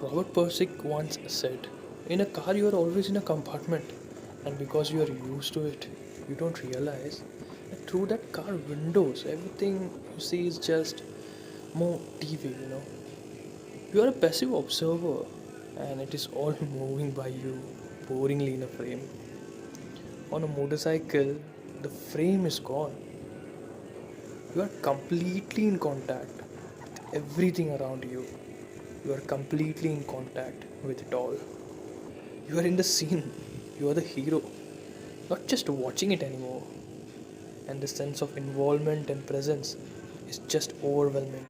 Robert Persick once said, in a car you are always in a compartment, and because you are used to it, you don't realize that through that car windows, everything you see is just more TV. You are a passive observer, and it is all moving by you, boringly in a frame. On a motorcycle, the frame is gone. You are completely in contact with everything around you. You are completely in contact with it all. You are in the scene. You are the hero, not just watching it anymore. And the sense of involvement and presence is just overwhelming.